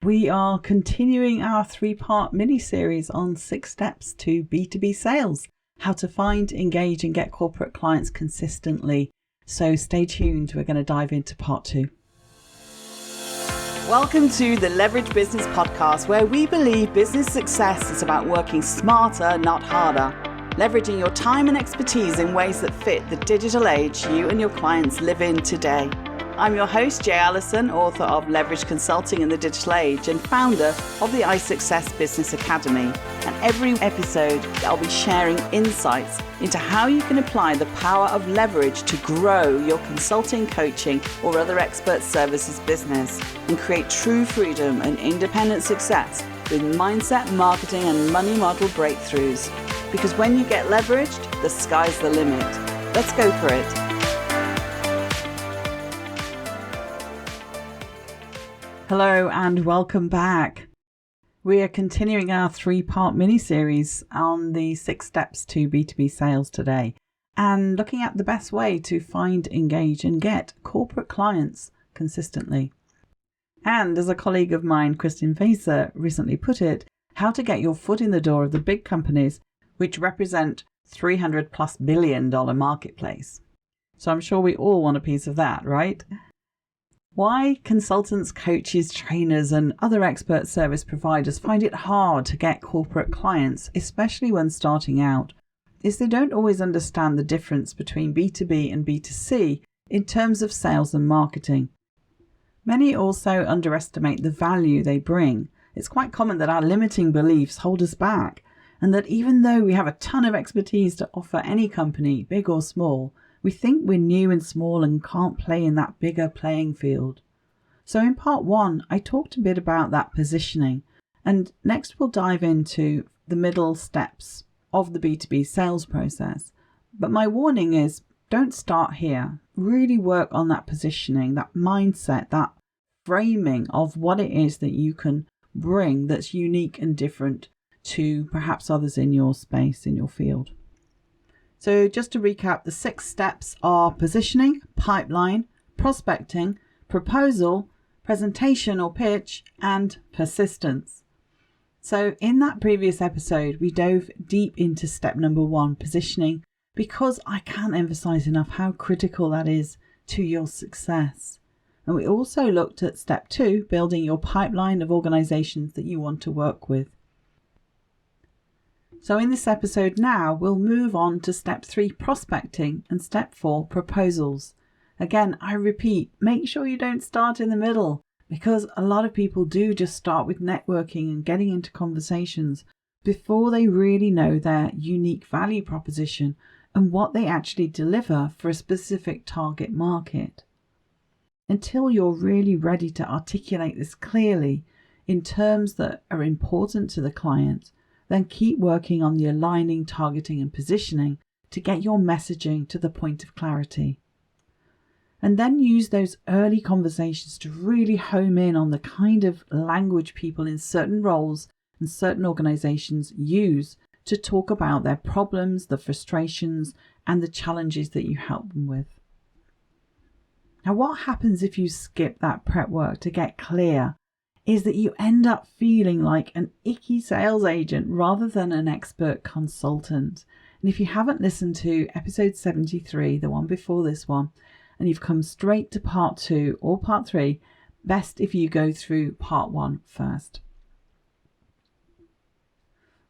We are continuing our 3-part mini-series on 6 steps to B2B sales, how to find, engage and get corporate clients consistently. So stay tuned, we're going to dive into part 2. Welcome to the Leverage Business Podcast, where we believe business success is about working smarter, not harder, leveraging your time and expertise in ways that fit the digital age you and your clients live in today. I'm your host, Jay Allison, author of Leverage Consulting in the Digital Age and founder of the iSuccess Business Academy. And every episode, I'll be sharing insights into how you can apply the power of leverage to grow your consulting, coaching, or other expert services business and create true freedom and independent success with mindset, marketing, and money model breakthroughs. Because when you get leveraged, the sky's the limit. Let's go for it. Hello and welcome back. We are continuing our 3-part mini-series on the 6 steps to B2B sales today and looking at the best way to find, engage and get corporate clients consistently. And as a colleague of mine, Kristin Facer, recently put it, how to get your foot in the door of the big companies which represent $300+ billion marketplace. So I'm sure we all want a piece of that, right? Why consultants, coaches, trainers, and other expert service providers find it hard to get corporate clients, especially when starting out, is they don't always understand the difference between B2B and B2C in terms of sales and marketing. Many also underestimate the value they bring. It's quite common that our limiting beliefs hold us back, and that even though we have a ton of expertise to offer any company, big or small, we think we're new and small and can't play in that bigger playing field. So in part 1, I talked a bit about that positioning, and next we'll dive into the middle steps of the B2B sales process. But my warning is, don't start here. Really work on that positioning, that mindset, that framing of what it is that you can bring that's unique and different to perhaps others in your space, in your field. So just to recap, the 6 steps are positioning, pipeline, prospecting, proposal, presentation or pitch, and persistence. So in that previous episode, we dove deep into step number 1, positioning, because I can't emphasize enough how critical that is to your success. And we also looked at step 2, building your pipeline of organizations that you want to work with. So in this episode now, we'll move on to step 3, prospecting, and step 4, proposals. Again, I repeat, make sure you don't start in the middle, because a lot of people do just start with networking and getting into conversations before they really know their unique value proposition and what they actually deliver for a specific target market. Until you're really ready to articulate this clearly in terms that are important to the client, then keep working on the aligning, targeting and positioning to get your messaging to the point of clarity. And then use those early conversations to really home in on the kind of language people in certain roles and certain organizations use to talk about their problems, the frustrations and the challenges that you help them with. Now, what happens if you skip that prep work to get clear is that you end up feeling like an icky sales agent rather than an expert consultant. And if you haven't listened to episode 73, the one before this one, and you've come straight to part 2 or part 3, best if you go through part 1 first.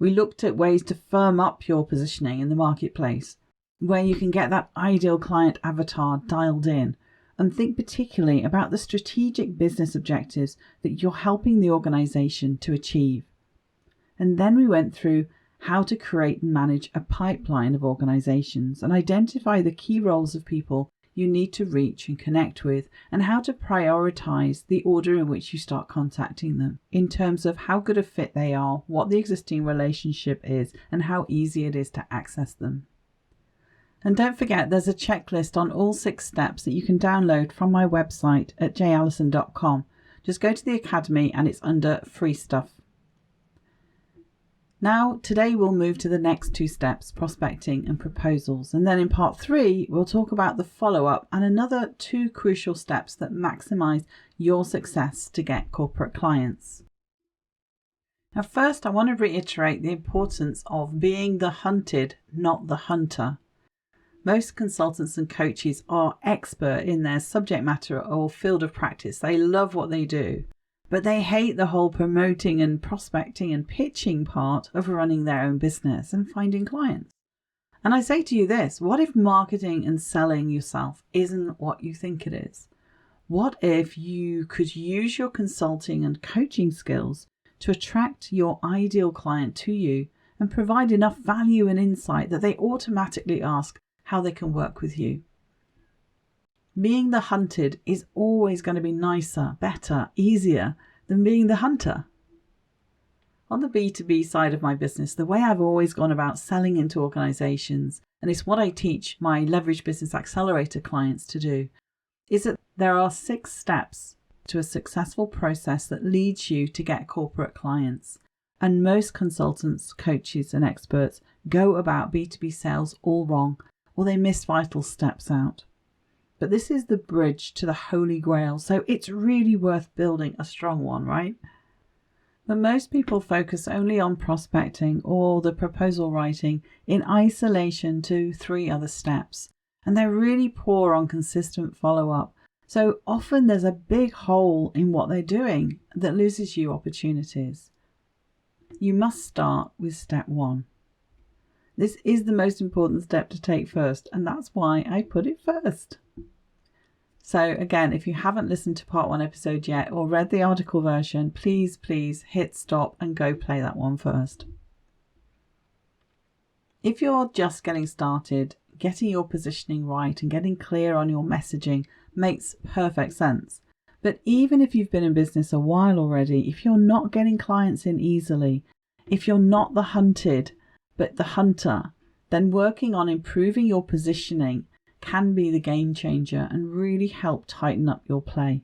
We looked at ways to firm up your positioning in the marketplace, where you can get that ideal client avatar dialed in, and think particularly about the strategic business objectives that you're helping the organization to achieve. And then we went through how to create and manage a pipeline of organizations and identify the key roles of people you need to reach and connect with, and how to prioritize the order in which you start contacting them in terms of how good a fit they are, what the existing relationship is, and how easy it is to access them. And don't forget, there's a checklist on all 6 steps that you can download from my website at jallison.com. Just go to the Academy and it's under free stuff. Now, today we'll move to the next 2 steps, prospecting and proposals. And then in part 3, we'll talk about the follow-up and another 2 crucial steps that maximize your success to get corporate clients. Now, first, I want to reiterate the importance of being the hunted, not the hunter. Most consultants and coaches are expert in their subject matter or field of practice. They love what they do, but they hate the whole promoting and prospecting and pitching part of running their own business and finding clients. And I say to you this, what if marketing and selling yourself isn't what you think it is? What if you could use your consulting and coaching skills to attract your ideal client to you and provide enough value and insight that they automatically ask how they can work with you? Being the hunted is always going to be nicer, better, easier than being the hunter. On the B2B side of my business, the way I've always gone about selling into organizations, and it's what I teach my Leverage Business Accelerator clients to do, is that there are 6 steps to a successful process that leads you to get corporate clients. And most consultants, coaches, and experts go about B2B sales all wrong, or they miss vital steps out. But this is the bridge to the Holy Grail, so it's really worth building a strong one, right? But most people focus only on prospecting or the proposal writing in isolation to 3 other steps, and they're really poor on consistent follow-up. So often there's a big hole in what they're doing that loses you opportunities. You must start with step 1. This is the most important step to take first, and that's why I put it first. So again, if you haven't listened to part 1 episode yet or read the article version, please hit stop and go play that one first. If you're just getting started, getting your positioning right and getting clear on your messaging makes perfect sense. But even if you've been in business a while already, if you're not getting clients in easily, if you're not the hunted but the hunter, then working on improving your positioning can be the game changer and really help tighten up your play.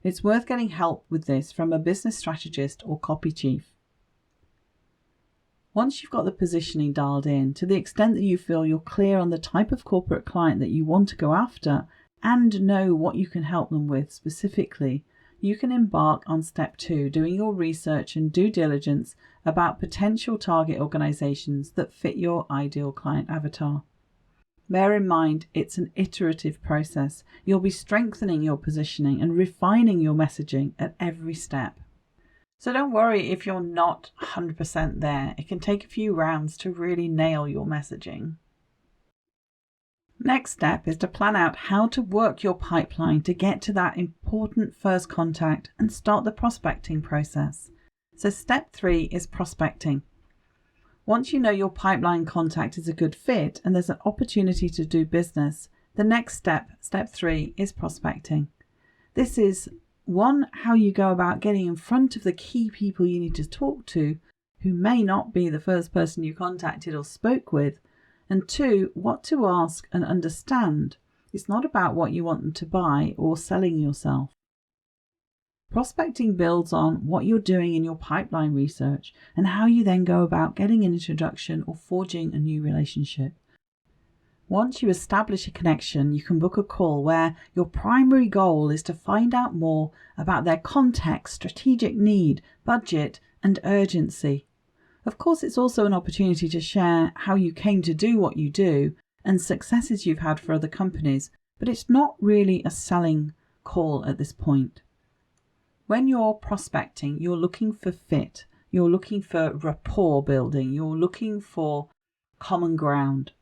It's worth getting help with this from a business strategist or copy chief. Once you've got the positioning dialed in, to the extent that you feel you're clear on the type of corporate client that you want to go after and know what you can help them with specifically, you can embark on step 2, doing your research and due diligence about potential target organizations that fit your ideal client avatar. Bear in mind, it's an iterative process. You'll be strengthening your positioning and refining your messaging at every step. So don't worry if you're not 100% there. It can take a few rounds to really nail your messaging. Next step is to plan out how to work your pipeline to get to that important first contact and start the prospecting process. So step 3 is prospecting. Once you know your pipeline contact is a good fit and there's an opportunity to do business, the next step, step 3, is prospecting. This is 1, how you go about getting in front of the key people you need to talk to, who may not be the first person you contacted or spoke with, and 2, what to ask and understand. It's not about what you want them to buy or selling yourself. Prospecting builds on what you're doing in your pipeline research and how you then go about getting an introduction or forging a new relationship. Once you establish a connection, you can book a call where your primary goal is to find out more about their context, strategic need, budget, and urgency. Of course, it's also an opportunity to share how you came to do what you do and successes you've had for other companies, but it's not really a selling call at this point. When you're prospecting, you're looking for fit, you're looking for rapport building, you're looking for common ground.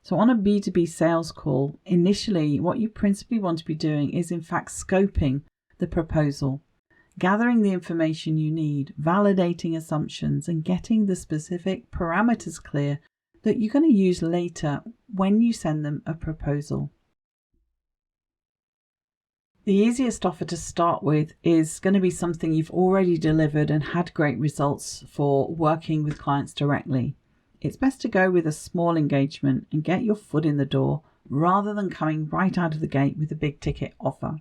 So on a B2B sales call, initially what you principally want to be doing is in fact scoping the proposal, gathering the information you need, validating assumptions, and getting the specific parameters clear that you're going to use later when you send them a proposal. The easiest offer to start with is going to be something you've already delivered and had great results for working with clients directly. It's best to go with a small engagement and get your foot in the door rather than coming right out of the gate with a big ticket offer.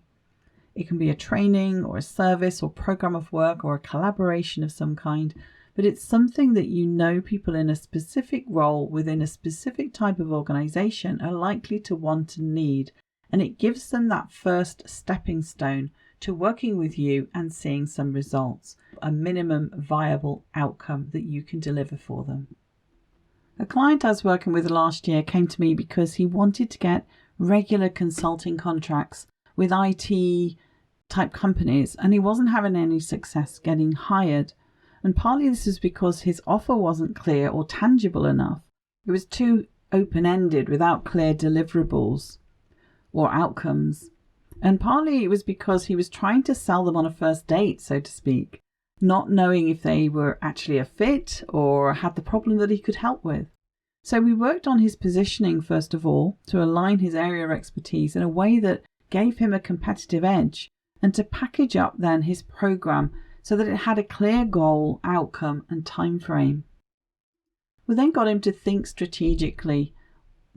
It can be a training or a service or program of work or a collaboration of some kind, but it's something that you know people in a specific role within a specific type of organization are likely to want and need, and it gives them that first stepping stone to working with you and seeing some results, a minimum viable outcome that you can deliver for them. A client I was working with last year came to me because he wanted to get regular consulting contracts with IT type companies, and he wasn't having any success getting hired. And partly this is because his offer wasn't clear or tangible enough. It was too open-ended without clear deliverables or outcomes. And partly it was because he was trying to sell them on a first date, so to speak, not knowing if they were actually a fit or had the problem that he could help with. So we worked on his positioning first of all to align his area of expertise in a way that gave him a competitive edge, and to package up then his program so that it had a clear goal, outcome and time frame. We then got him to think strategically.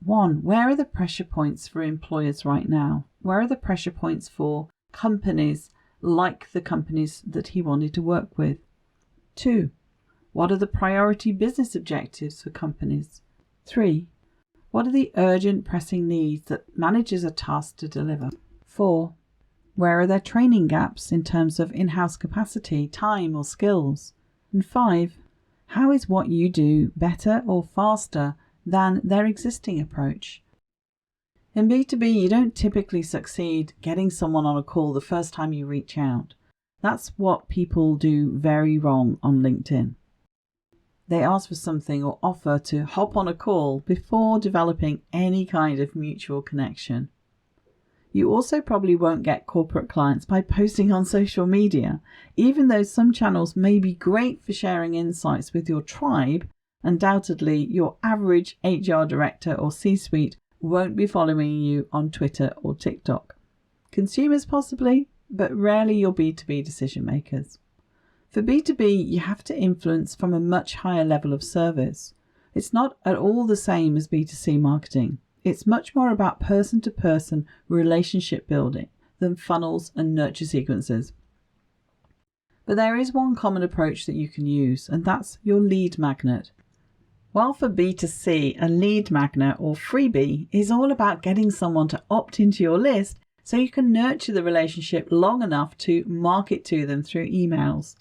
1, where are the pressure points for employers right now? Where are the pressure points for companies like the companies that he wanted to work with? 2, what are the priority business objectives for companies? 3, what are the urgent pressing needs that managers are tasked to deliver? 4, where are there training gaps in terms of in-house capacity, time or skills? And 5, how is what you do better or faster than their existing approach? In B2B, you don't typically succeed getting someone on a call the first time you reach out. That's what people do very wrong on LinkedIn. They ask for something or offer to hop on a call before developing any kind of mutual connection. You also probably won't get corporate clients by posting on social media. Even though some channels may be great for sharing insights with your tribe, undoubtedly your average HR director or C-suite won't be following you on Twitter or TikTok. Consumers possibly, but rarely your B2B decision makers. For B2B, you have to influence from a much higher level of service. It's not at all the same as B2C marketing. It's much more about person-to-person relationship building than funnels and nurture sequences. But there is one common approach that you can use, and that's your lead magnet. While for B2C, a lead magnet or freebie is all about getting someone to opt into your list so you can nurture the relationship long enough to market to them through emails.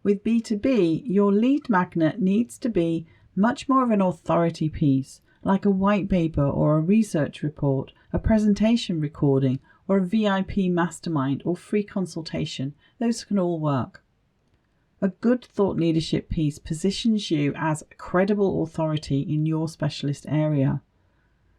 With B2B, your lead magnet needs to be much more of an authority piece, like a white paper or a research report, a presentation recording, or a VIP mastermind or free consultation. Those can all work. A good thought leadership piece positions you as a credible authority in your specialist area.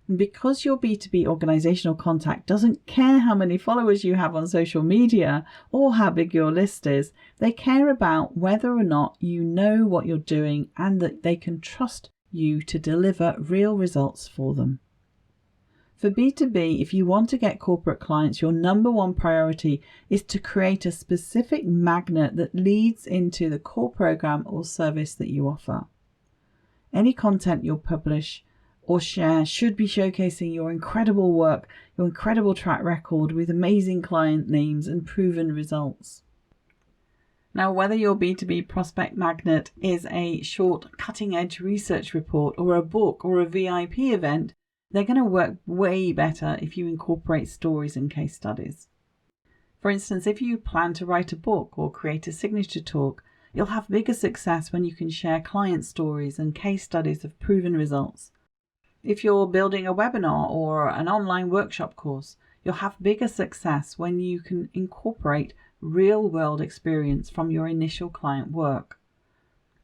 And because your B2B organizational contact doesn't care how many followers you have on social media or how big your list is, they care about whether or not you know what you're doing and that they can trust you to deliver real results for them. For B2B, if you want to get corporate clients, your number one priority is to create a specific magnet that leads into the core program or service that you offer. Any content you'll publish or share should be showcasing your incredible work, your incredible track record with amazing client names and proven results. Now, whether your B2B prospect magnet is a short cutting-edge research report or a book or a VIP event, they're going to work way better if you incorporate stories and case studies. For instance, if you plan to write a book or create a signature talk, you'll have bigger success when you can share client stories and case studies of proven results. If you're building a webinar or an online workshop course, you'll have bigger success when you can incorporate real-world experience from your initial client work.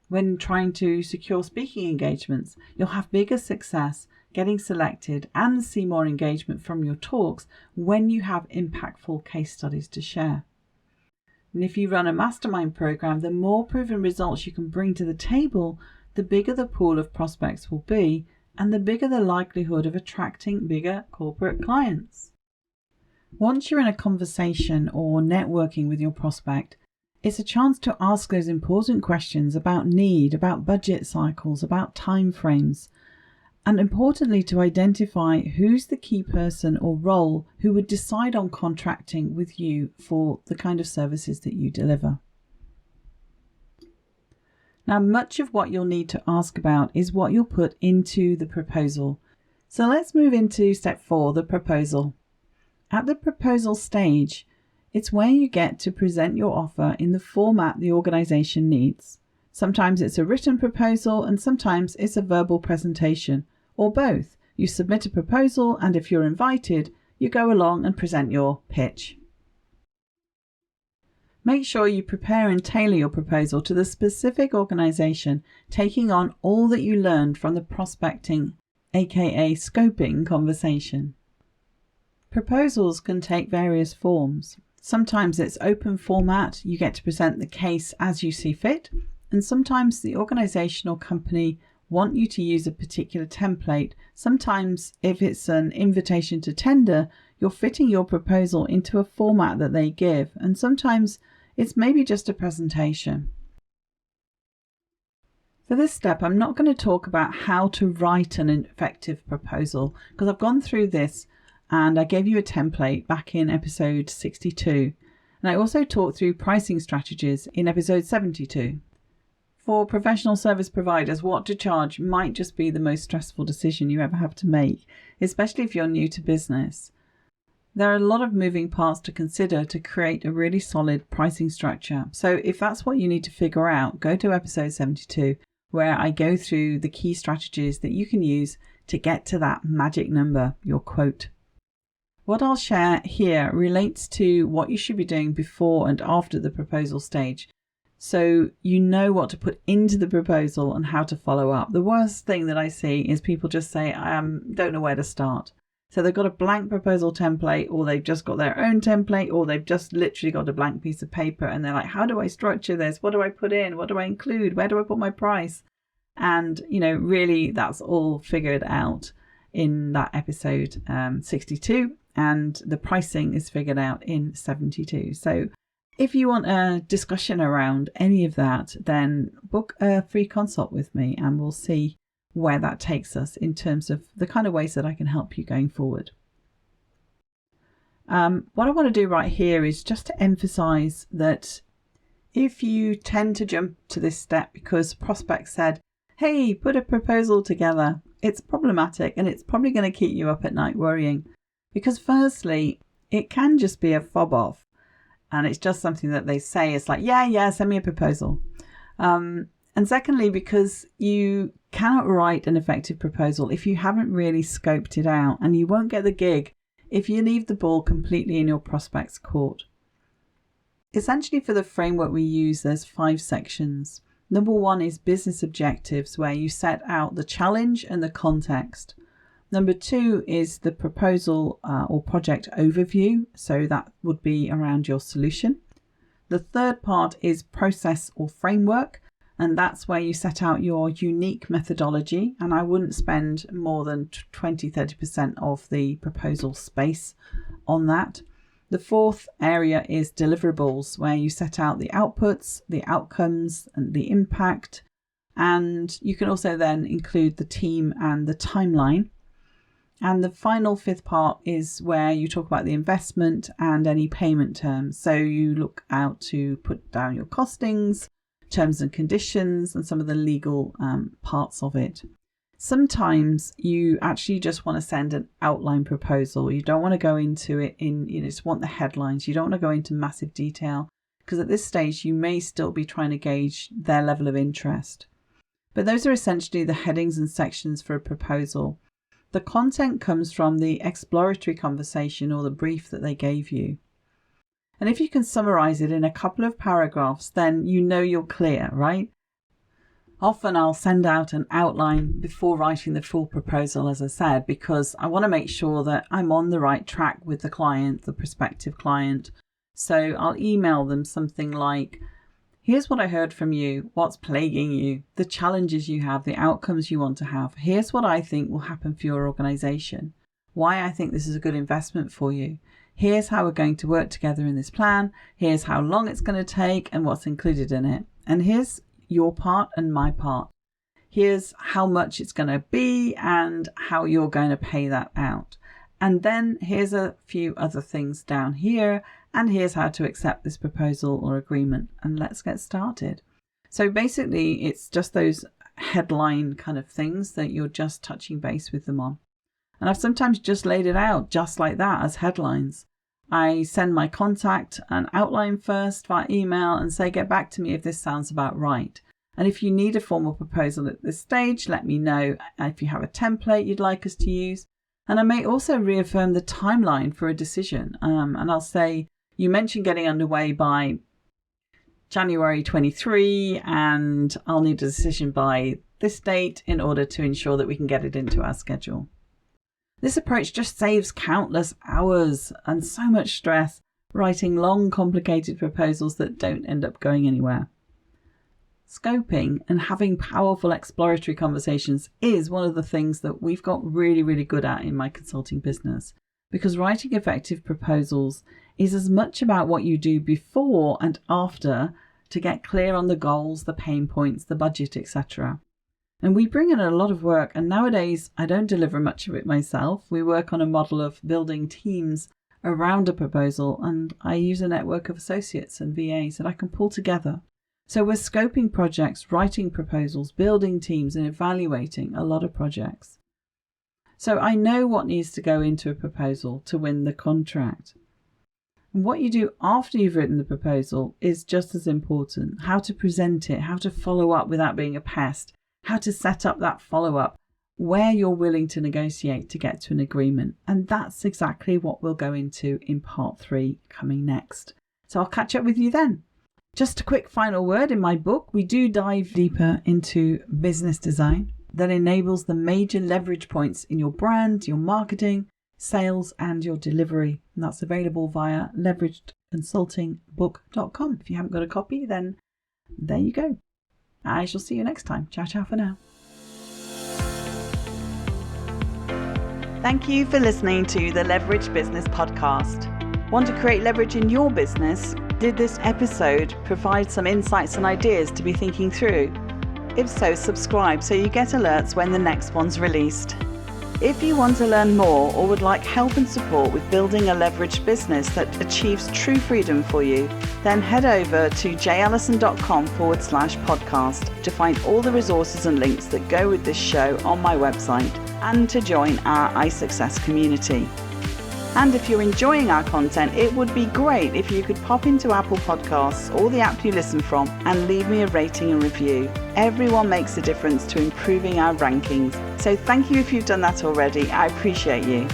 When trying to secure speaking engagements, you'll have bigger success getting selected and see more engagement from your talks when you have impactful case studies to share. And if you run a mastermind program, the more proven results you can bring to the table, the bigger the pool of prospects will be, and the bigger the likelihood of attracting bigger corporate clients. Once you're in a conversation or networking with your prospect, it's a chance to ask those important questions about need, about budget cycles, about time frames, and importantly to identify who's the key person or role who would decide on contracting with you for the kind of services that you deliver. Now, much of what you'll need to ask about is what you'll put into the proposal. So let's move into step 4, the proposal. At the proposal stage, It's where you get to present your offer in the format the organization needs. Sometimes it's a written proposal and sometimes it's a verbal presentation, or both. You submit a proposal and if you're invited, you go along and present your pitch. Make sure you prepare and tailor your proposal to the specific organization, taking on all that you learned from the prospecting, aka scoping conversation. Proposals can take various forms. Sometimes it's open format, you get to present the case as you see fit, and sometimes the organization or company want you to use a particular template. Sometimes if it's an invitation to tender, you're fitting your proposal into a format that they give, and sometimes it's maybe just a presentation. For this step, I'm not going to talk about how to write an effective proposal because I've gone through this and I gave you a template back in episode 62. And I also talked through pricing strategies in episode 72. For professional service providers, what to charge might just be the most stressful decision you ever have to make, especially if you're new to business. There are a lot of moving parts to consider to create a really solid pricing structure. So if that's what you need to figure out, go to episode 72, where I go through the key strategies that you can use to get to that magic number, your quote. What I'll share here relates to what you should be doing before and after the proposal stage, so you know what to put into the proposal and how to follow up. The worst thing that I see is people just say, I don't know where to start. So they've got a blank proposal template, or they've just got their own template, or they've just literally got a blank piece of paper and they're like, how do I structure this? What do I put in? What do I include? Where do I put my price? And, really that's all figured out in that episode 62, and the pricing is figured out in 72. So if you want a discussion around any of that, then book a free consult with me and we'll see where that takes us in terms of the kind of ways that I can help you going forward. What I want to do right here is just to emphasize that if you tend to jump to this step because prospects said, hey, put a proposal together, it's problematic and it's probably going to keep you up at night worrying. Because firstly, it can just be a fob off. And it's just something that they say. It's like, yeah, send me a proposal. And secondly, because you cannot write an effective proposal if you haven't really scoped it out, and you won't get the gig if you leave the ball completely in your prospect's court. Essentially, for the framework we use, there's 5 sections. Number 1 is business objectives, where you set out the challenge and the context. Number 2 is the proposal or project overview. So that would be around your solution. The third part is process or framework. And that's where you set out your unique methodology. And I wouldn't spend more than 20-30% of the proposal space on that. The fourth area is deliverables, where you set out the outputs, the outcomes, and the impact. And you can also then include the team and the timeline. And the final 5th part is where you talk about the investment and any payment terms. So you look out to put down your costings, terms and conditions, and some of the legal parts of it. Sometimes you actually just want to send an outline proposal. You don't want to go into it you just want the headlines. You don't want to go into massive detail because at this stage you may still be trying to gauge their level of interest. But those are essentially the headings and sections for a proposal. The content comes from the exploratory conversation or the brief that they gave you. And if you can summarize it in a couple of paragraphs, then you're clear, right? Often I'll send out an outline before writing the full proposal, as I said, because I want to make sure that I'm on the right track with the client, the prospective client. So I'll email them something like, here's what I heard from you, what's plaguing you, the challenges you have, the outcomes you want to have. Here's what I think will happen for your organization, why I think this is a good investment for you. Here's how we're going to work together in this plan. Here's how long it's going to take and what's included in it. And here's your part and my part. Here's how much it's going to be and how you're going to pay that out. And then here's a few other things down here. And here's how to accept this proposal or agreement. And let's get started. So basically, it's just those headline kind of things that you're just touching base with them on. And I've sometimes just laid it out just like that as headlines. I send my contact an outline first via email and say, get back to me if this sounds about right. And if you need a formal proposal at this stage, let me know if you have a template you'd like us to use. And I may also reaffirm the timeline for a decision. And I'll say, you mentioned getting underway by January 23, and I'll need a decision by this date in order to ensure that we can get it into our schedule. This approach just saves countless hours and so much stress writing long, complicated proposals that don't end up going anywhere. Scoping and having powerful exploratory conversations is one of the things that we've got really, really good at in my consulting business, because writing effective proposals is as much about what you do before and after to get clear on the goals, the pain points, the budget, etc. And we bring in a lot of work, and nowadays I don't deliver much of it myself. We work on a model of building teams around a proposal, and I use a network of associates and VAs that I can pull together. So we're scoping projects, writing proposals, building teams, and evaluating a lot of projects. So I know what needs to go into a proposal to win the contract. And what you do after you've written the proposal is just as important. How to present it, how to follow up without being a pest, how to set up that follow-up, where you're willing to negotiate to get to an agreement. And that's exactly what we'll go into in part 3 coming next. So I'll catch up with you then. Just a quick final word. In my book, we do dive deeper into business design that enables the major leverage points in your brand, your marketing, sales, and your delivery. And that's available via leveragedconsultingbook.com. If you haven't got a copy, then there you go. I shall see you next time. Ciao, ciao for now. Thank you for listening to the Leverage Business Podcast. Want to create leverage in your business? Did this episode provide some insights and ideas to be thinking through? If so, subscribe so you get alerts when the next one's released. If you want to learn more or would like help and support with building a leveraged business that achieves true freedom for you, then head over to jallison.com/podcast to find all the resources and links that go with this show on my website and to join our iSuccess community. And if you're enjoying our content, it would be great if you could pop into Apple Podcasts or the app you listen from and leave me a rating and review. Everyone makes a difference to improving our rankings. So thank you if you've done that already. I appreciate you.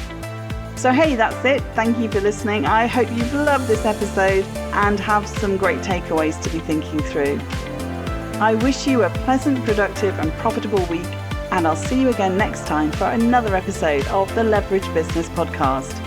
So hey, that's it. Thank you for listening. I hope you've loved this episode and have some great takeaways to be thinking through. I wish you a pleasant, productive and profitable week, and I'll see you again next time for another episode of the Leverage Business Podcast.